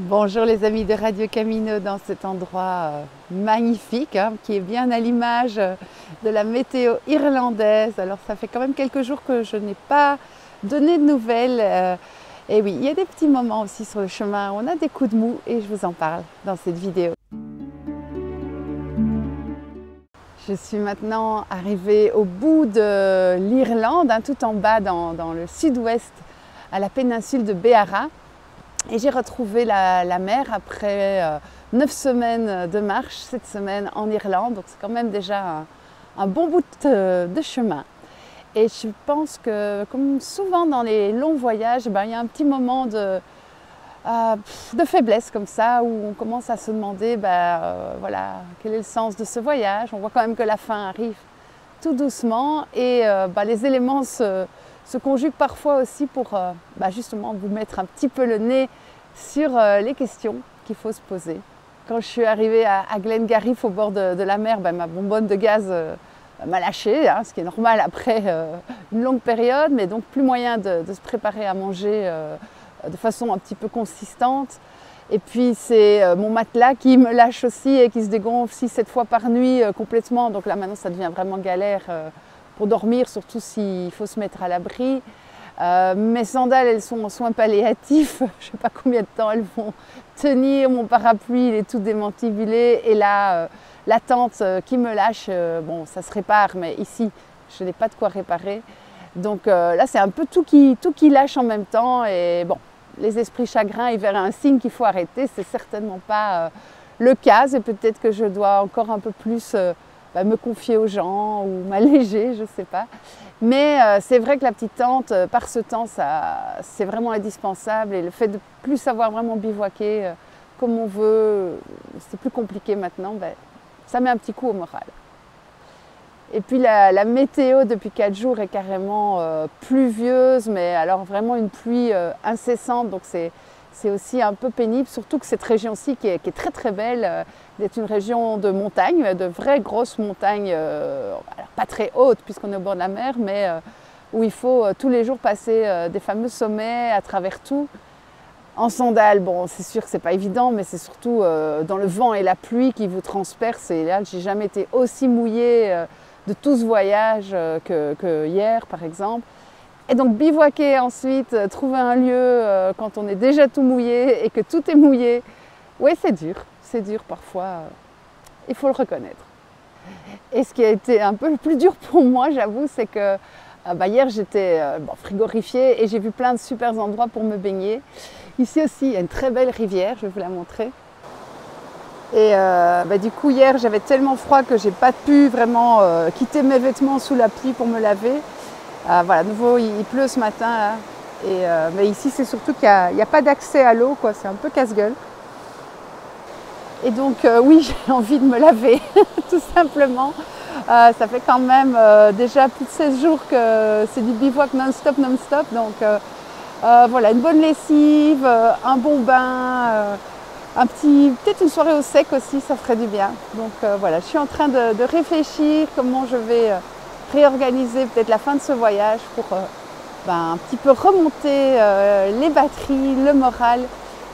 Bonjour les amis de Radio Camino dans cet endroit magnifique qui est bien à l'image de la météo irlandaise. Alors ça fait quand même quelques jours que je n'ai pas donné de nouvelles. Et oui, il y a des petits moments aussi sur le chemin où on a des coups de mou et je vous en parle dans cette vidéo. Je suis maintenant arrivée au bout de l'Irlande, tout en bas dans le sud-ouest, à la péninsule de Beara. Et j'ai retrouvé la mer après 9 semaines de marche cette semaine en Irlande. Donc c'est quand même déjà un bon bout de chemin. Et je pense que comme souvent dans les longs voyages, il y a un petit moment de faiblesse comme ça où on commence à se demander voilà, quel est le sens de ce voyage. On voit quand même que la fin arrive tout doucement et les éléments se conjuguent parfois aussi pour justement vous mettre un petit peu le nez sur les questions qu'il faut se poser. Quand je suis arrivée à Glengarriff au bord de la mer, ma bonbonne de gaz m'a lâché, ce qui est normal après une longue période, mais donc plus moyen de se préparer à manger de façon un petit peu consistante. Et puis c'est mon matelas qui me lâche aussi et qui se dégonfle 6-7 fois par nuit complètement. Donc là maintenant ça devient vraiment galère pour dormir, surtout s'il faut se mettre à l'abri. Mes sandales, elles sont en soins palliatifs. Je ne sais pas combien de temps elles vont tenir. Mon parapluie, il est tout démantibulé. Et là, la tente qui me lâche, ça se répare, mais ici, je n'ai pas de quoi réparer. Donc là, c'est un peu tout qui lâche en même temps. Et bon, les esprits chagrins, ils verraient un signe qu'il faut arrêter. C'est certainement pas le cas. Et peut-être que je dois encore un peu plus me confier aux gens ou m'alléger, je ne sais pas. Mais c'est vrai que la petite tente, par ce temps, c'est vraiment indispensable. Et le fait de ne plus savoir vraiment bivouaquer comme on veut, c'est plus compliqué maintenant, ça met un petit coup au moral. Et puis la météo depuis 4 jours est carrément pluvieuse, mais alors vraiment une pluie incessante, donc c'est aussi un peu pénible, surtout que cette région-ci qui est très très belle, est une région de montagne, de vraies grosses montagnes, alors pas très hautes puisqu'on est au bord de la mer, mais où il faut tous les jours passer des fameux sommets à travers tout. En sandales, c'est sûr que c'est pas évident, mais c'est surtout dans le vent et la pluie qui vous transpercent. Et là, j'ai jamais été aussi mouillée de tout ce voyage que hier, par exemple. Et donc bivouaquer ensuite, trouver un lieu quand on est déjà tout mouillé et que tout est mouillé, oui c'est dur parfois, il faut le reconnaître. Et ce qui a été un peu le plus dur pour moi, j'avoue, c'est que hier j'étais frigorifiée et j'ai vu plein de super endroits pour me baigner. Ici aussi il y a une très belle rivière, je vais vous la montrer. Et du coup hier j'avais tellement froid que j'ai pas pu vraiment quitter mes vêtements sous la pluie pour me laver. Voilà, de nouveau il pleut ce matin là. Mais ici c'est surtout qu'il n'y a pas d'accès à l'eau, c'est un peu casse-gueule. Et donc oui, j'ai envie de me laver, tout simplement. Ça fait quand même déjà plus de 16 jours que c'est du bivouac non-stop. Donc voilà, une bonne lessive, un bon bain, peut-être une soirée au sec aussi, ça ferait du bien. Donc voilà, je suis en train de réfléchir comment je vais réorganiser peut-être la fin de ce voyage pour un petit peu remonter les batteries, le moral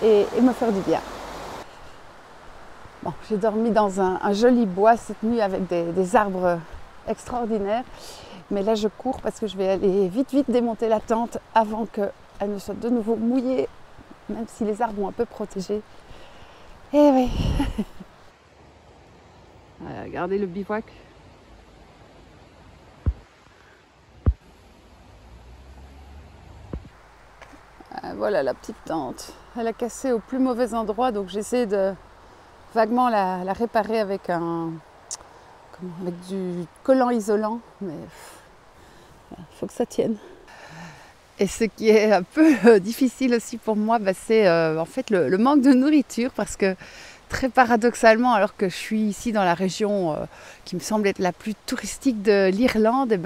et me faire du bien. Bon, j'ai dormi dans un joli bois cette nuit avec des arbres extraordinaires. Mais là, je cours parce que je vais aller vite démonter la tente avant qu'elle ne soit de nouveau mouillée, même si les arbres ont un peu protégé. Eh oui. Regardez le bivouac. Voilà la petite tente. Elle a cassé au plus mauvais endroit, donc j'essaie de vaguement la réparer avec du collant isolant, mais il faut que ça tienne. Et ce qui est un peu difficile aussi pour moi, c'est en fait le manque de nourriture, parce que très paradoxalement, alors que je suis ici dans la région qui me semble être la plus touristique de l'Irlande,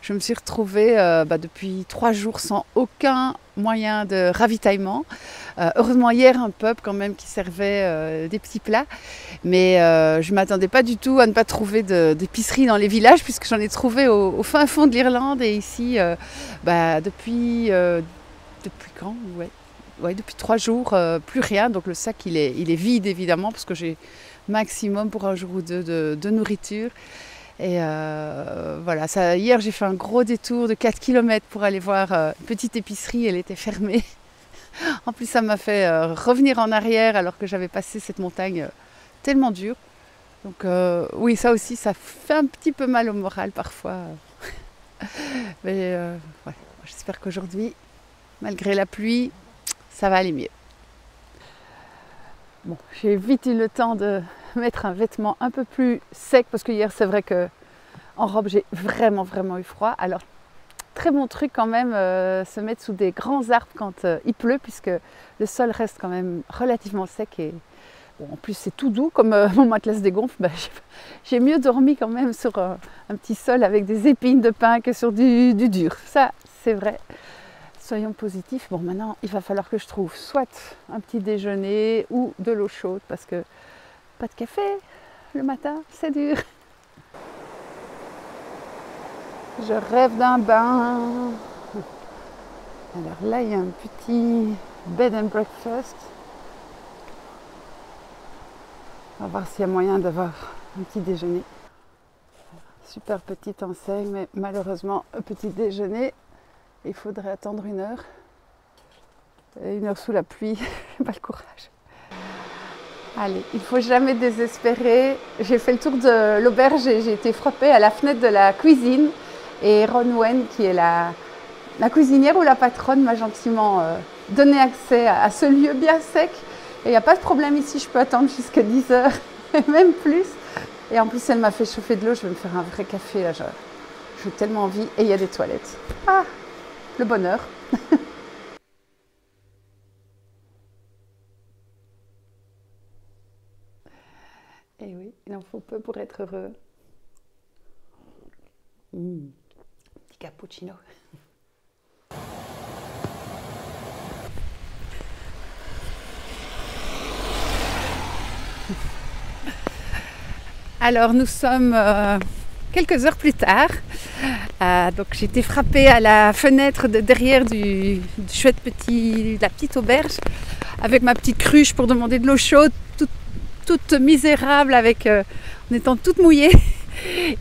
je me suis retrouvée depuis 3 jours sans aucun moyen de ravitaillement. Heureusement hier un pub quand même qui servait des petits plats, mais je ne m'attendais pas du tout à ne pas trouver d'épicerie dans les villages, puisque j'en ai trouvé au fin fond de l'Irlande. Et ici, depuis quand? Ouais. ouais, depuis 3 jours, plus rien. Donc le sac, il est vide évidemment parce que j'ai maximum pour un jour ou deux de nourriture. Et voilà, ça, hier j'ai fait un gros détour de 4 km pour aller voir une petite épicerie, elle était fermée. En plus ça m'a fait revenir en arrière alors que j'avais passé cette montagne tellement dure. Donc oui, ça aussi, ça fait un petit peu mal au moral parfois. Mais ouais, j'espère qu'aujourd'hui, malgré la pluie, ça va aller mieux. Bon, j'ai vite eu le temps de mettre un vêtement un peu plus sec parce que hier c'est vrai que en robe j'ai vraiment eu froid. Alors très bon truc quand même, se mettre sous des grands arbres quand il pleut puisque le sol reste quand même relativement sec et bon, en plus c'est tout doux comme mon matelas se dégonfle. Bah, j'ai mieux dormi quand même sur un petit sol avec des épines de pin que sur du dur. Ça c'est vrai. Soyons positifs. Bon, maintenant, il va falloir que je trouve soit un petit déjeuner ou de l'eau chaude parce que pas de café le matin, c'est dur. Je rêve d'un bain. Alors là, il y a un petit bed and breakfast. On va voir s'il y a moyen d'avoir un petit déjeuner. Super petite enseigne, mais malheureusement, un petit déjeuner. Il faudrait attendre 1 heure. Et 1 heure sous la pluie, j'ai pas le courage. Allez, il ne faut jamais désespérer. J'ai fait le tour de l'auberge et j'ai été frappée à la fenêtre de la cuisine. Et Ronwen, qui est la cuisinière ou la patronne, m'a gentiment donné accès à ce lieu bien sec. Et il n'y a pas de problème ici, je peux attendre jusqu'à 10 heures, et même plus. Et en plus, elle m'a fait chauffer de l'eau, je vais me faire un vrai café là. J'ai tellement envie. Et il y a des toilettes. Ah, le bonheur. Et oui, il en faut peu pour être heureux. Petit cappuccino. Alors nous sommes quelques heures plus tard. Donc j'ai été frappée à la fenêtre de derrière du chouette la petite auberge avec ma petite cruche pour demander de l'eau chaude, toute misérable en étant toute mouillée.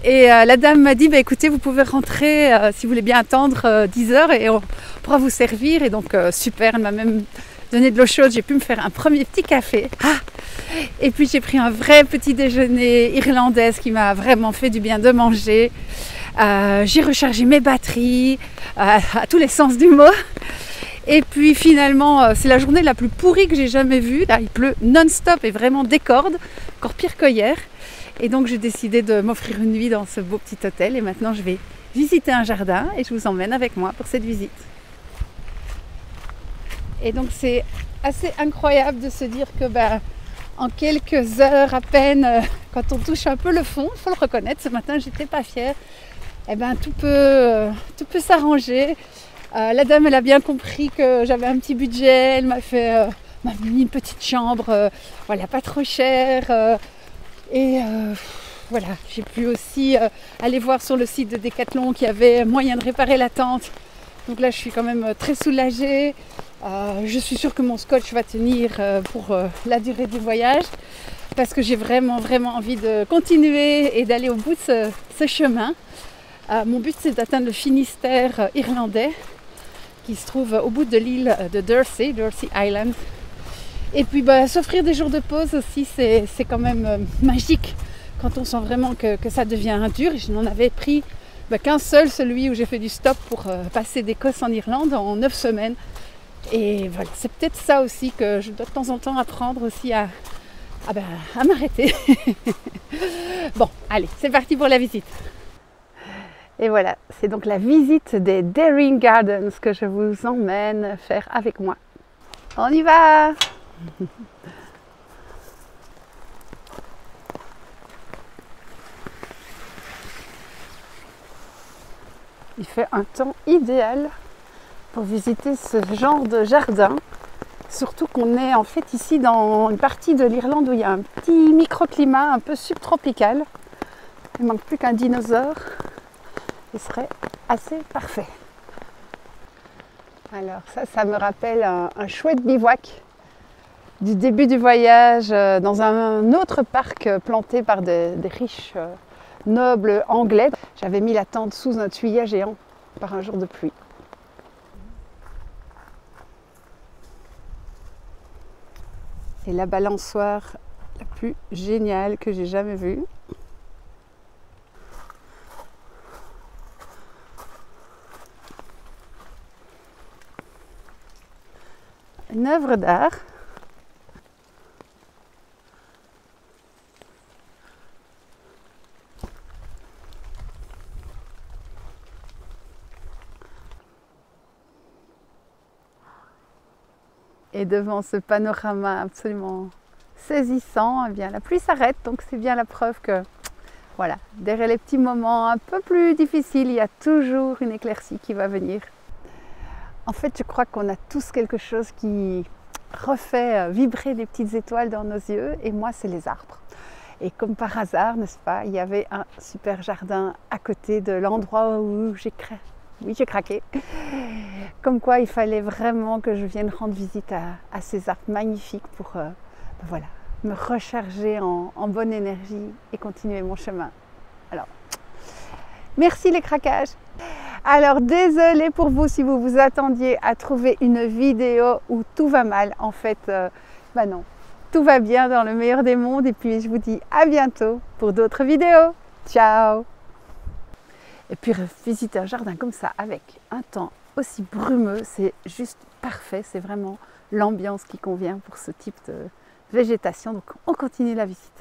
Et la dame m'a dit, bah, écoutez, vous pouvez rentrer si vous voulez bien attendre 10 heures et on pourra vous servir. Et donc super, elle m'a même donné de l'eau chaude, j'ai pu me faire un premier petit café. Et puis j'ai pris un vrai petit déjeuner irlandais qui m'a vraiment fait du bien de manger. J'ai rechargé mes batteries à tous les sens du mot. Et puis finalement, c'est la journée la plus pourrie que j'ai jamais vue. Là, il pleut non-stop et vraiment des cordes, encore pire qu'hier. Et donc j'ai décidé de m'offrir une nuit dans ce beau petit hôtel. Et maintenant, je vais visiter un jardin et je vous emmène avec moi pour cette visite. Et donc c'est assez incroyable de se dire que en quelques heures à peine, quand on touche un peu le fond, il faut le reconnaître, ce matin j'étais pas fière, tout peut s'arranger. La dame, elle a bien compris que j'avais un petit budget, elle m'a mis une petite chambre, voilà, pas trop chère. Voilà, j'ai pu aussi aller voir sur le site de Decathlon qu'il y avait moyen de réparer la tente. Donc là, je suis quand même très soulagée. Je suis sûre que mon scotch va tenir pour la durée du voyage parce que j'ai vraiment envie de continuer et d'aller au bout de ce chemin. Mon but, c'est d'atteindre le Finistère irlandais qui se trouve au bout de l'île de Dursey Island. Et puis s'offrir des jours de pause aussi, c'est quand même magique quand on sent vraiment que ça devient dur. Et je n'en avais pris qu'un seul, celui où j'ai fait du stop pour passer d'Écosse en Irlande en 9 semaines. Et voilà, c'est peut-être ça aussi que je dois de temps en temps apprendre aussi à m'arrêter. Bon, allez, c'est parti pour la visite. Et voilà, c'est donc la visite des Daring Gardens que je vous emmène faire avec moi. On y va! Il fait un temps idéal pour visiter ce genre de jardin. Surtout qu'on est en fait ici dans une partie de l'Irlande où il y a un petit microclimat un peu subtropical. Il ne manque plus qu'un dinosaure. Ce serait assez parfait. Alors ça me rappelle un chouette bivouac du début du voyage dans un autre parc planté par des riches nobles anglais. J'avais mis la tente sous un tuyau géant par un jour de pluie. Et la balançoire la plus géniale que j'ai jamais vue. Une œuvre d'art. Et devant ce panorama absolument saisissant, eh bien, la pluie s'arrête, donc c'est bien la preuve que voilà, derrière les petits moments un peu plus difficiles, il y a toujours une éclaircie qui va venir. En fait, je crois qu'on a tous quelque chose qui refait vibrer des petites étoiles dans nos yeux, et moi, c'est les arbres. Et comme par hasard, n'est-ce pas, il y avait un super jardin à côté de l'endroit où j'ai craqué. Comme quoi, il fallait vraiment que je vienne rendre visite à ces arbres magnifiques pour voilà, me recharger en bonne énergie et continuer mon chemin. Alors, merci les craquages. Alors, désolée pour vous si vous vous attendiez à trouver une vidéo où tout va mal. En fait, non, tout va bien dans le meilleur des mondes. Et puis, je vous dis à bientôt pour d'autres vidéos. Ciao! Et puis, visiter un jardin comme ça avec un temps aussi brumeux, c'est juste parfait. C'est vraiment l'ambiance qui convient pour ce type de végétation. Donc, on continue la visite.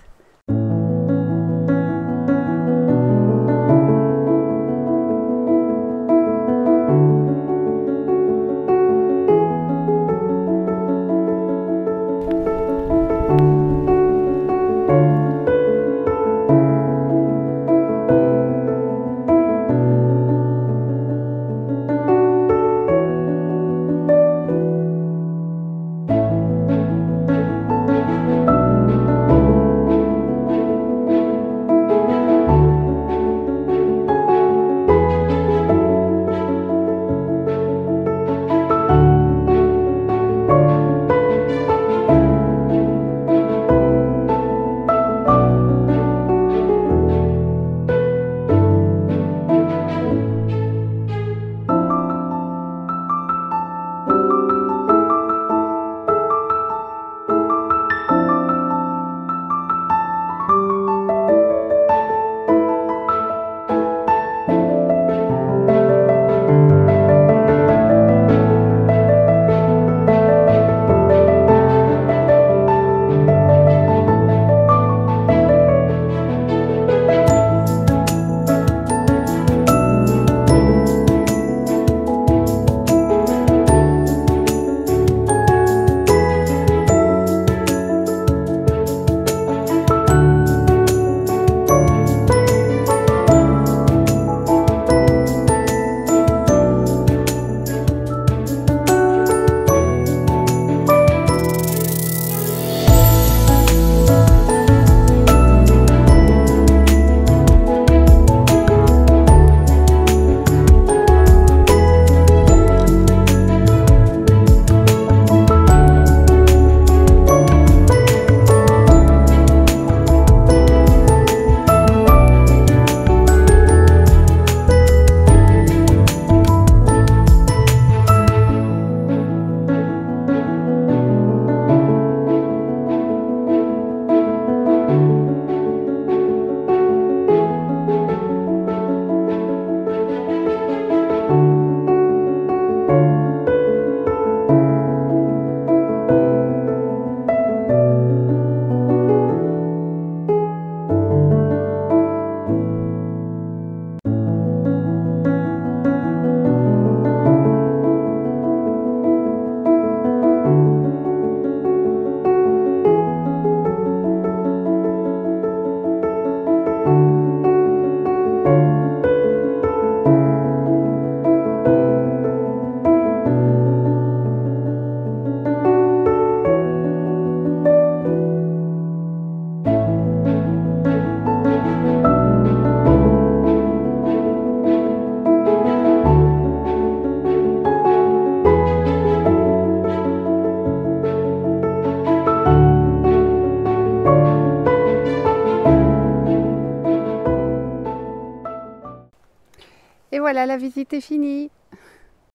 Et voilà, la visite est finie.